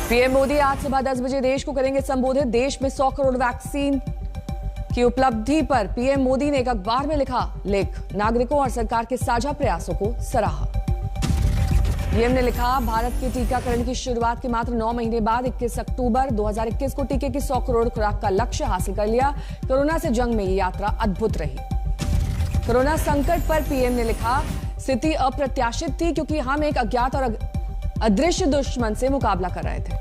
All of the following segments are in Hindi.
पीएम मोदी आज सुबह 10 बजे देश को करेंगे संबोधित। देश में 100 करोड़ वैक्सीन की उपलब्धि पर पीएम मोदी ने एक अखबार में लिखा लेख, नागरिकों और सरकार के साझा प्रयासों को सराहा। पीएम ने लिखा, भारत के टीकाकरण की शुरुआत के मात्र 9 महीने बाद 21 अक्टूबर 2021 को टीके की 100 करोड़ खुराक का लक्ष्य हासिल कर लिया। कोरोना से जंग में ये यात्रा अद्भुत रही। कोरोना संकट पर पीएम ने लिखा, स्थिति अप्रत्याशित थी क्योंकि हम एक अज्ञात और अदृश्य दुश्मन से मुकाबला कर रहे थे।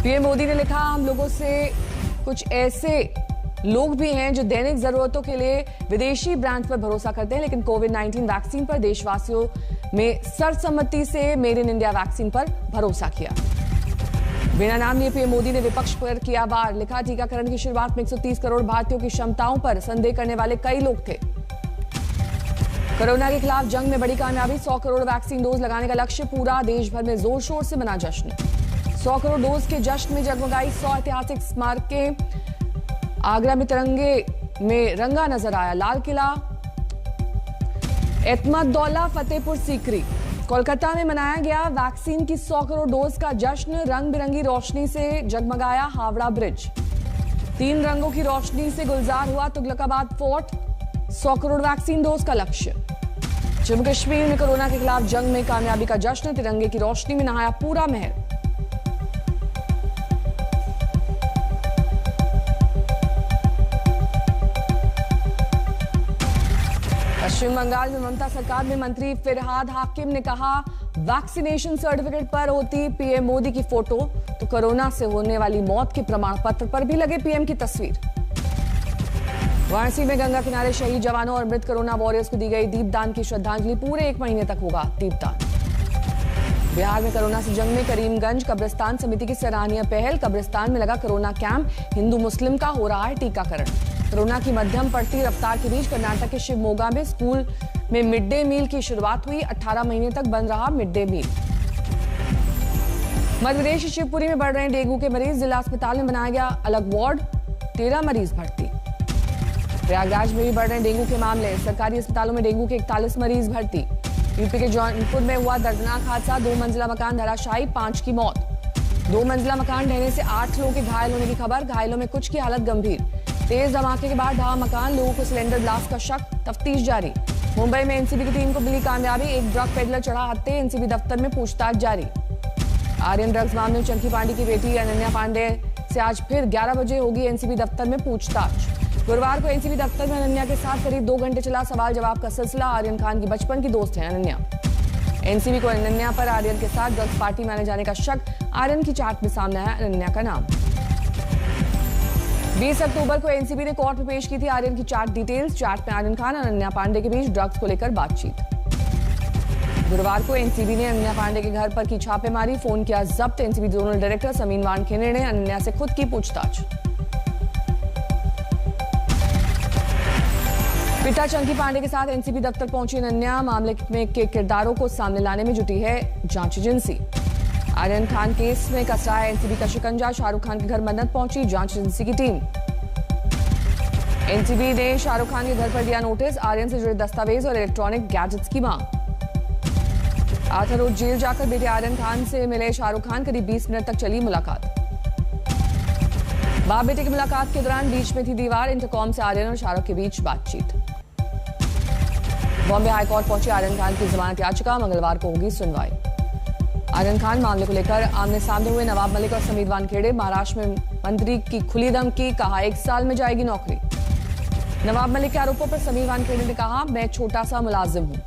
पीएम मोदी ने लिखा, हम लोगों से कुछ ऐसे लोग भी हैं जो दैनिक जरूरतों के लिए विदेशी ब्रांड पर भरोसा करते हैं, लेकिन कोविड-19 वैक्सीन पर देशवासियों में सर्वसम्मति से मेड इन इंडिया वैक्सीन पर भरोसा किया। बिना नाम लिए पीएम मोदी ने विपक्ष पर किया वार। लिखा, टीकाकरण की शुरुआत में 130 करोड़ भारतीयों की क्षमताओं पर संदेह करने वाले कई लोग थे। कोरोना के खिलाफ जंग में बड़ी कामयाबी, 100 करोड़ वैक्सीन डोज लगाने का लक्ष्य पूरा। देश भर में जोर शोर से मना जश्न। 100 करोड़ डोज के जश्न में जगमगाई 100 ऐतिहासिक स्मारकें। आगरा में तिरंगे में रंगा नजर आया लाल किला। एतमादुल्ला फतेहपुर सीकरी। कोलकाता में मनाया गया वैक्सीन की 100 करोड़ डोज का जश्न। रंग बिरंगी रोशनी से जगमगाया हावड़ा ब्रिज। 3 रंगों की रोशनी से गुलजार हुआ Tughlakabad fort. 100 crore vaccine dose का लक्ष्य। जम्मू कश्मीर में कोरोना के खिलाफ जंग में कामयाबी का जश्न। तिरंगे की रोशनी में नहाया पूरा महल। पश्चिम बंगाल में ममता सरकार में मंत्री फिरहाद हाकिम ने कहा, वैक्सीनेशन सर्टिफिकेट पर होती पीएम मोदी की फोटो तो कोरोना से होने वाली मौत के प्रमाण पत्र पर भी लगे पीएम की तस्वीर। वाराणसी में गंगा किनारे शहीद जवानों और मृत कोरोना वॉरियर्स को दी गई दीपदान की श्रद्धांजलि। पूरे 1 महीने तक होगा दीपदान। बिहार में कोरोना से जंग में करीमगंज कब्रिस्तान समिति की सराहनीय पहल। कब्रिस्तान में लगा कोरोना कैंप। हिंदू मुस्लिम का हो रहा है टीकाकरण। कोरोना की मध्यम पड़ती रफ्तार के बीच कर्नाटक के शिवमोगा में स्कूल में मिड डे मील की शुरुआत हुई। 18 महीने तक बंद रहा mid day meal. Madhya Pradesh के शिवपुरी में बढ़ रहे डेंगू के मरीज। जिला अस्पताल में बनाया गया अलग वार्ड। 13 मरीज भर्ती। प्रयागराज में भी बढ़ रहे डेंगू के मामले। सरकारी अस्पतालों में डेंगू के 41 मरीज भर्ती। यूपी के जौनपुर में हुआ दर्दनाक हादसा। 2 मंजिला मकान धराशायी, 5 की मौत। 2 मंजिला मकान ढहने से 8 लोगों के घायल होने की खबर। घायलों में कुछ की हालत गंभीर। तेज धमाके के बाद ढहा मकान। लोगों को सिलेंडर ब्लास्ट का शक। तफ्तीश जारी। मुंबई में एनसीबी की टीम को मिली कामयाबी। एक ड्रग पेडलर चढ़ा हत्थे। एनसीबी दफ्तर में पूछताछ जारी। आर्यन ड्रग्स मामले में चंकी पांडे की बेटी अनन्या पांडे से आज फिर 11 बजे होगी एनसीबी दफ्तर में पूछताछ। गुरुवार को एनसीबी दफ्तर में अनन्या के साथ करीब 2 घंटे चला सवाल जवाब का सिलसिला। आर्यन खान की बचपन की दोस्त है अनन्या। एनसीबी को अनन्या पर आर्यन के साथ ड्रग्स पार्टी में आने जाने का शक। आर्यन की चार्ट में सामने आया अनन्या का नाम। 20 अक्टूबर को एनसीबी ने कोर्ट में पेश की थी आर्यन की चार्ट डिटेल्स। चार्ट में आर्यन खान और अनन्या पांडे के बीच ड्रग्स को लेकर बातचीत। गुरुवार को एनसीबी ने अनन्या पांडे के घर पर की छापेमारी। फोन किया जब्त। NCB zonal director Sameen Wankhede ने अनन्या से खुद की पूछताछ। पिता चंकी पांडे के साथ एनसीबी दफ्तर पहुंची अनन्या। मामले में के किरदारों को सामने लाने में जुटी है जांच एजेंसी। आर्यन खान केस में कस रहा है एनसीबी का शिकंजा। शाहरुख खान के घर मन्नत पहुंची जांच एजेंसी की टीम। एनसीबी ने शाहरुख खान के घर पर दिया नोटिस। आर्यन से जुड़े दस्तावेज और इलेक्ट्रॉनिक गैजेट्स की मांग। आर्थर रोड जेल जाकर बेटे आर्यन खान से मिले शाहरुख खान। करीब 20 मिनट तक चली मुलाकात। बाप बेटे की मुलाकात के दौरान बीच में थी दीवार। इंटरकॉम से आर्यन और शाहरुख के बीच बातचीत। बॉम्बे हाईकोर्ट पहुंची आर्यन खान की जमानत याचिका। मंगलवार को होगी सुनवाई। आर्यन खान मामले को लेकर आमने सामने हुए नवाब मलिक और समीर वानखेड़े। महाराष्ट्र में मंत्री की खुली धमकी। कहा 1 साल में जाएगी नौकरी। नवाब मलिक के आरोपों पर समीर वानखेड़े ने कहा, मैं छोटा सा मुलाजिम हूं।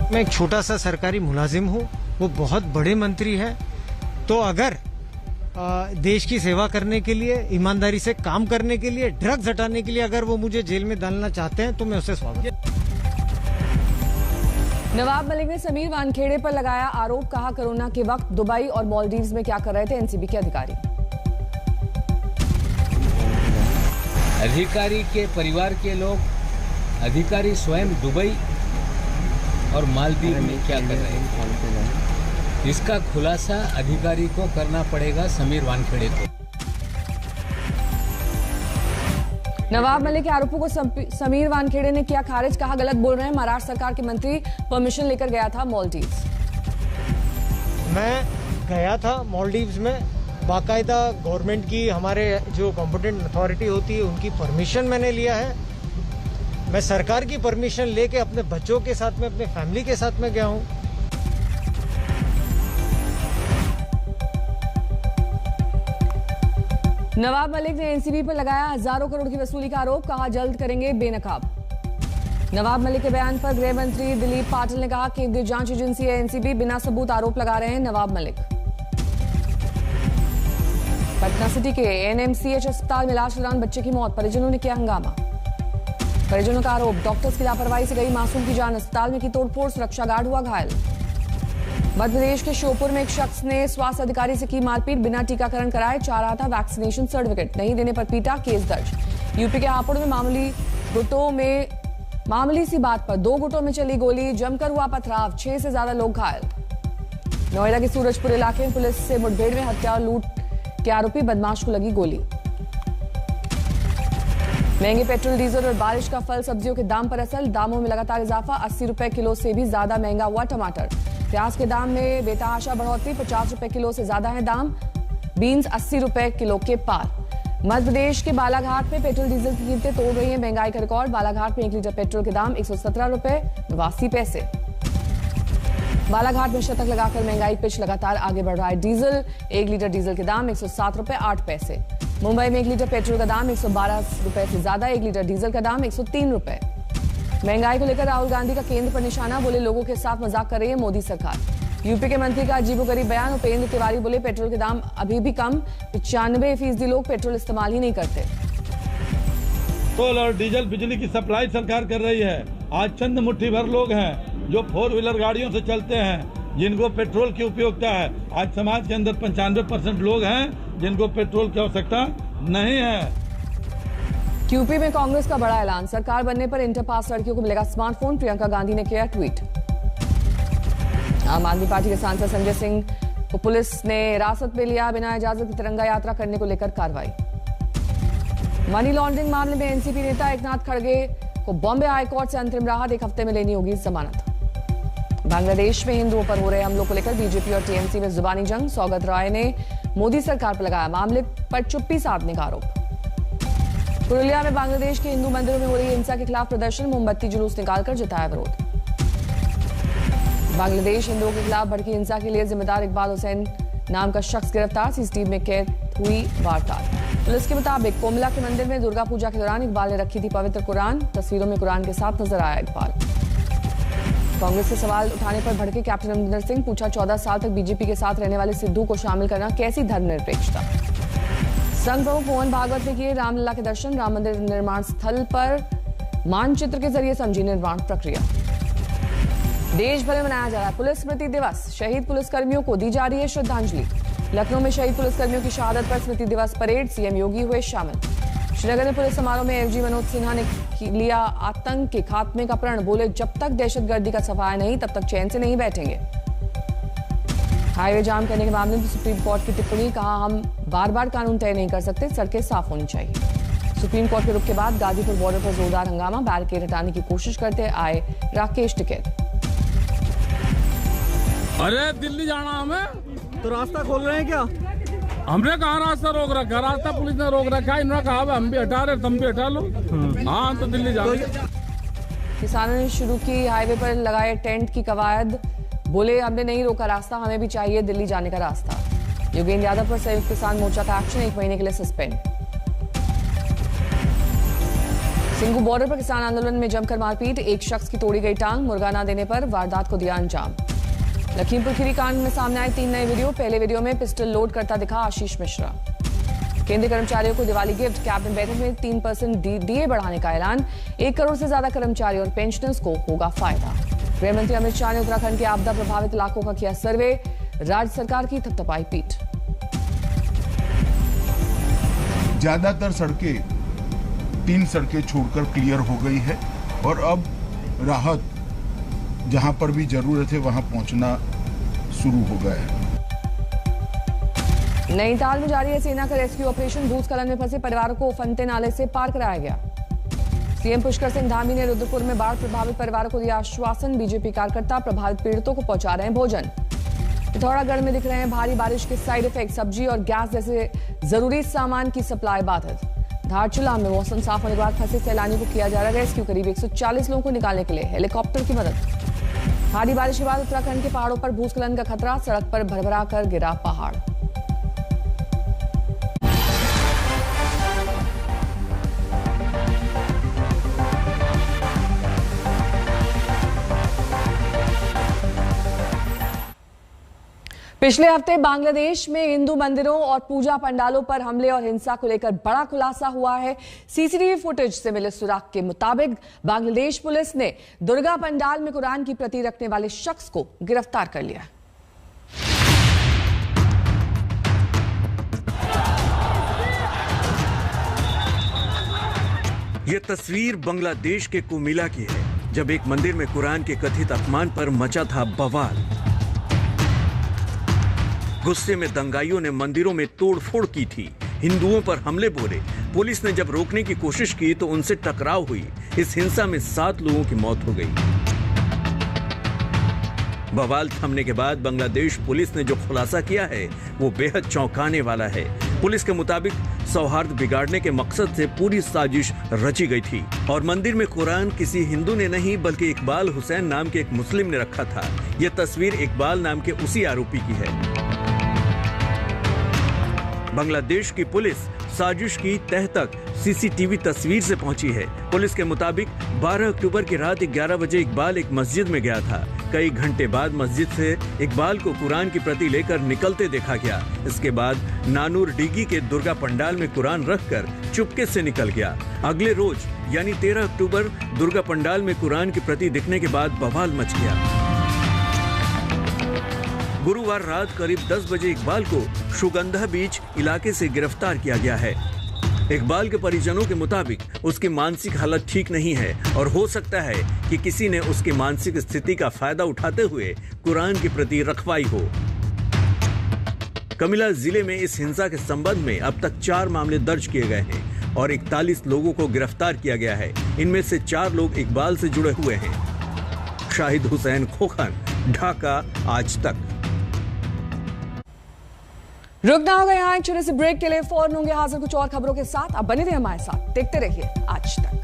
मैं एक छोटा सा सरकारी मुलाजिम हूं, वो बहुत बड़े मंत्री है। तो अगर देश की सेवा करने के लिए, ईमानदारी से काम करने के लिए, ड्रग्स हटाने के लिए अगर वो मुझे जेल में डालना चाहते हैं तो मैं उसे स्वागत। नवाब मलिक ने समीर वानखेड़े पर लगाया आरोप। कहा, कोरोना के वक्त दुबई और मालदीव्स में क्या कर रहे थे एनसीबी के अधिकारी। अधिकारी के परिवार के लोग, अधिकारी स्वयं दुबई और मालदीव में क्या कर रहे हैं, इसका खुलासा अधिकारी को करना पड़ेगा, समीर वानखेड़े को। नवाब मलिक के आरोपों को समीर वानखेड़े ने किया खारिज, कहा गलत बोल रहे हैं। महाराष्ट्र सरकार के मंत्री परमिशन लेकर गया था मालदीव्स। मैं गया था मालदीव्स में, बाकायदा गवर्नमेंट की, हमारे जो कॉम्पिटेंट अथॉरिटी होती है उनकी परमिशन मैंने लिया है। मैं सरकार की परमिशन लेके अपने बच्चों के साथ में, अपने फैमिली के साथ में गया हूँ। नवाब मलिक ने एनसीबी पर लगाया हजारों करोड़ की वसूली का आरोप, कहा जल्द करेंगे बेनकाब। नवाब मलिक के बयान पर गृह मंत्री दिलीप पाटिल ने कहा केंद्रीय जांच एजेंसी है एनसीबी, बिना सबूत आरोप लगा रहे हैं नवाब मलिक। पटना सिटी के एनएमसीएच अस्पताल में इलाज के दौरान बच्चे की मौत, परिजनों ने किया हंगामा। परिजनों का आरोप डॉक्टर्स की लापरवाही से गई मासूम की जान, अस्पताल में की तोड़फोड़, सुरक्षा गार्ड हुआ घायल। मध्य प्रदेश के श्योपुर में एक शख्स ने स्वास्थ्य अधिकारी से की मारपीट, बिना टीकाकरण कराए चाह रहा था वैक्सीनेशन सर्टिफिकेट, नहीं देने पर पीटा, केस दर्ज। यूपी के हापुड़ में मामूली सी बात पर 2 गुटों में चली गोली, जमकर हुआ पथराव, 6 से ज्यादा लोग घायल। नोएडा के सूरजपुर इलाके में पुलिस से मुठभेड़ में हत्या और लूट के आरोपी बदमाश को लगी गोली। महंगे पेट्रोल डीजल और बारिश का फल सब्जियों के दाम पर असर, दामों में लगातार इजाफा, 80 रुपए किलो से भी ज्यादा महंगा हुआ टमाटर। प्याज के दाम में बेतहाशा बढ़ोतरी, 50 रुपए किलो से ज्यादा है दाम, बीन्स 80 रुपए किलो के पार। मध्य प्रदेश के बालाघाट में पेट्रोल डीजल की कीमतें तोड़ रही हैं महंगाई का रिकॉर्ड, बालाघाट में 1 लीटर पेट्रोल के दाम 117 रुपए 82 पैसे। बालाघाट में शतक लगाकर महंगाई पिच लगातार आगे बढ़ रहा है, डीजल 1 लीटर डीजल के दाम 107 रुपए 8 पैसे। मुंबई में 1 लीटर पेट्रोल का दाम 112 रुपए से ज्यादा, 1 लीटर डीजल का दाम 103 रुपए। महंगाई को लेकर राहुल गांधी का केंद्र पर निशाना, बोले लोगों के साथ मजाक कर रही है मोदी सरकार। यूपी के मंत्री का अजीबोगरीब बयान, उपेंद्र तिवारी बोले पेट्रोल के दाम अभी भी कम, 95% लोग पेट्रोल इस्तेमाल ही नहीं करते। पेट्रोल और डीजल बिजली की सप्लाई सरकार कर रही है। आज चंद मुट्ठी भर लोग हैं जो 4 व्हीलर गाड़ियों से चलते हैं, जिनको पेट्रोल की उपयोगिता है। आज समाज के अंदर 95% लोग हैं जिनको पेट्रोल की आवश्यकता नहीं है। यूपी में कांग्रेस का बड़ा ऐलान, सरकार बनने पर इंटर पास लड़कियों को मिलेगा स्मार्टफोन, प्रियंका गांधी ने किया ट्वीट। आम आदमी पार्टी के सांसद संजय सिंह को पुलिस ने हिरासत में लिया, बिना इजाजत की तिरंगा यात्रा करने को लेकर कार्रवाई। मनी लॉन्ड्रिंग मामले में एनसीपी नेता एकनाथ खड़गे को बॉम्बे हाईकोर्ट से अंतरिम राहत, 1 हफ्ते में लेनी होगी जमानत। बांग्लादेश में हिंदुओं पर हो रहे हमलों को लेकर बीजेपी और टीएमसी में जुबानी जंग, सौगत राय ने मोदी सरकार पर लगाया मामले पर चुप्पी साधने का आरोप। पुरुलिया में बांग्लादेश के हिंदू मंदिरों में हो रही हिंसा के खिलाफ प्रदर्शन, मोमबत्ती जुलूस निकालकर जताया विरोध। बांग्लादेश हिंदुओं के खिलाफ भड़की हिंसा के लिए जिम्मेदार इकबाल हुसैन नाम का शख्स गिरफ्तार, सीसीटीवी में कैद हुई वारदात। पुलिस के मुताबिक कोमला के मंदिर में दुर्गा पूजा के दौरान इकबाल ने रखी थी पवित्र कुरान, तस्वीरों में कुरान के साथ नजर आया इकबाल। कांग्रेस के सवाल उठाने पर भड़के कैप्टन अमरिंदर सिंह, पूछा 14 साल तक बीजेपी के साथ रहने वाले सिद्धू को शामिल करना कैसी धर्मनिरपेक्षता। संघ प्रमुख मोहन भागवत ने किए रामलला के दर्शन, राम मंदिर निर्माण स्थल पर मानचित्र के जरिए समझी निर्माण प्रक्रिया। देश भर में मनाया जा रहा है पुलिस स्मृति दिवस, शहीद पुलिसकर्मियों को दी जा रही है श्रद्धांजलि। लखनऊ में शहीद पुलिसकर्मियों की शहादत पर स्मृति दिवस परेड, सीएम योगी हुए शामिल। श्रीनगर में पुलिस समारोह में एफजी मनोज सिन्हा ने लिया आतंक के खात्मे का प्रण, बोले जब तक दहशतगर्दी का सफाया नहीं तब तक चैन से नहीं बैठेंगे। हाईवे जाम करने के मामले में सुप्रीम कोर्ट की टिप्पणी, कहा हम बार बार कानून तय नहीं कर सकते, सड़कें साफ होनी चाहिए। सुप्रीम कोर्ट के रुख के बाद गाजीपुर बॉर्डर पर जोरदार हंगामा, बैरिकेड हटाने की कोशिश करते आए राकेश टिकैत। अरे दिल्ली जाना हमें तो रास्ता खोल रहे हैं क्या? हमने कहा रास्ता रोक रखा, रास्ता पुलिस ने रोक रखा है, इन्होंने कहा हम भी हटा रहे, तुम भी हटा लो। हाँ तो दिल्ली जाओ। किसानों ने शुरू की हाईवे पर लगाए टेंट की कवायद, बोले हमने नहीं रोका रास्ता, हमें भी चाहिए दिल्ली जाने का रास्ता। योगेंद्र यादव पर संयुक्त किसान मोर्चा का एक्शन, 1 महीने के लिए सस्पेंड। सिंगू बॉर्डर पर किसान आंदोलन में जमकर मारपीट, एक शख्स की तोड़ी गई टांग, मुर्गा न देने पर वारदात को दिया अंजाम। लखीमपुर खीरी कांड में सामने आए 3 नए वीडियो, पहले वीडियो में पिस्टल लोड करता दिखा आशीष मिश्रा। केंद्रीय कर्मचारियों को दिवाली गिफ्ट, कैबिनेट बैठक में 3% डीए बढ़ाने का ऐलान, 1 करोड़ से ज्यादा कर्मचारी और पेंशनर्स को होगा फायदा। गृह मंत्री अमित शाह ने उत्तराखंड के आपदा प्रभावित इलाकों का किया सर्वे, राज्य सरकार की थपथपाई पीठ। ज्यादातर सड़कें 3 सड़कें छोड़कर क्लियर हो गई है और अब राहत जहां पर भी जरूरत है वहां पहुंचना शुरू हो गया है। नैनीताल में जारी है सेना का रेस्क्यू ऑपरेशन। भूस्खलन में फंसे परिवारों को फंते नाले से पार कराया गया। सीएम पुष्कर सिंह धामी ने रुद्रपुर में बाढ़ प्रभावित परिवारों को दिया आश्वासन। बीजेपी कार्यकर्ता प्रभावित पीड़ितों को पहुंचा रहे हैं भोजन। पिथौरागढ़ में दिख रहे हैं भारी बारिश के साइड इफेक्ट। सब्जी और गैस जैसे जरूरी सामान की सप्लाई बाधित। धारचूला में मौसम साफ होने के बाद फंसे सैलानियों को किया जा रहा है रेस्क्यू। करीब 140 लोगों को निकालने के लिए हेलीकॉप्टर की मदद। भारी बारिश के बाद उत्तराखंड के पहाड़ों पर भूस्खलन का खतरा। सड़क पर भरभरा कर गिरा पहाड़। पिछले हफ्ते बांग्लादेश में हिंदू मंदिरों और पूजा पंडालों पर हमले और हिंसा को लेकर बड़ा खुलासा हुआ है। सीसीटीवी फुटेज से मिले सुराग के मुताबिक बांग्लादेश पुलिस ने दुर्गा पंडाल में कुरान की प्रति रखने वाले शख्स को गिरफ्तार कर लिया। यह तस्वीर बांग्लादेश के कुमिला की है, जब एक मंदिर में कुरान के कथित अपमान पर मचा था बवाल। गुस्से में दंगाइयों ने मंदिरों में तोड़फोड़ की थी, हिंदुओं पर हमले बोले। पुलिस ने जब रोकने की कोशिश की तो उनसे टकराव हुई। इस हिंसा में 7 लोगों की मौत हो गई। बवाल थमने के बाद बांग्लादेश पुलिस ने जो खुलासा किया है वो बेहद चौंकाने वाला है। पुलिस के मुताबिक सौहार्द बिगाड़ने के मकसद से पूरी साजिश रची गई थी और मंदिर में कुरान किसी हिंदू ने नहीं बल्कि इकबाल हुसैन नाम के एक मुस्लिम ने रखा था। यह तस्वीर इकबाल नाम के उसी आरोपी की है। बांग्लादेश की पुलिस साजिश की तह तक सीसीटीवी तस्वीर से पहुंची है। पुलिस के मुताबिक 12 अक्टूबर की रात 11 बजे इकबाल एक मस्जिद में गया था। कई घंटे बाद मस्जिद से इकबाल को कुरान की प्रति लेकर निकलते देखा गया। इसके बाद नानूर डीगी के दुर्गा पंडाल में कुरान रखकर चुपके से निकल गया। अगले रोज यानी 13 अक्टूबर दुर्गा पंडाल में कुरान की प्रति दिखने के बाद बवाल मच गया। गुरुवार रात करीब 10 बजे इकबाल को सुगंधा बीच इलाके से गिरफ्तार किया गया है। इकबाल के परिजनों के मुताबिक उसकी मानसिक हालत ठीक नहीं है और हो सकता है कि किसी ने उसकी मानसिक स्थिति का फायदा उठाते हुए कुरान के प्रति रखवाई हो। कमिला जिले में इस हिंसा के संबंध में अब तक 4 मामले दर्ज किए गए हैं और 41 लोगों को गिरफ्तार किया गया है। इनमें से 4 लोग इकबाल से जुड़े हुए हैं। शाहिद हुसैन खोखन, ढाका, आज तक। रुकना होगा यहाँ एक छोटे से ब्रेक के लिए। फौरन होंगे हाजिर कुछ और खबरों के साथ। आप बने रहिए हमारे साथ, देखते रहिए आज तक।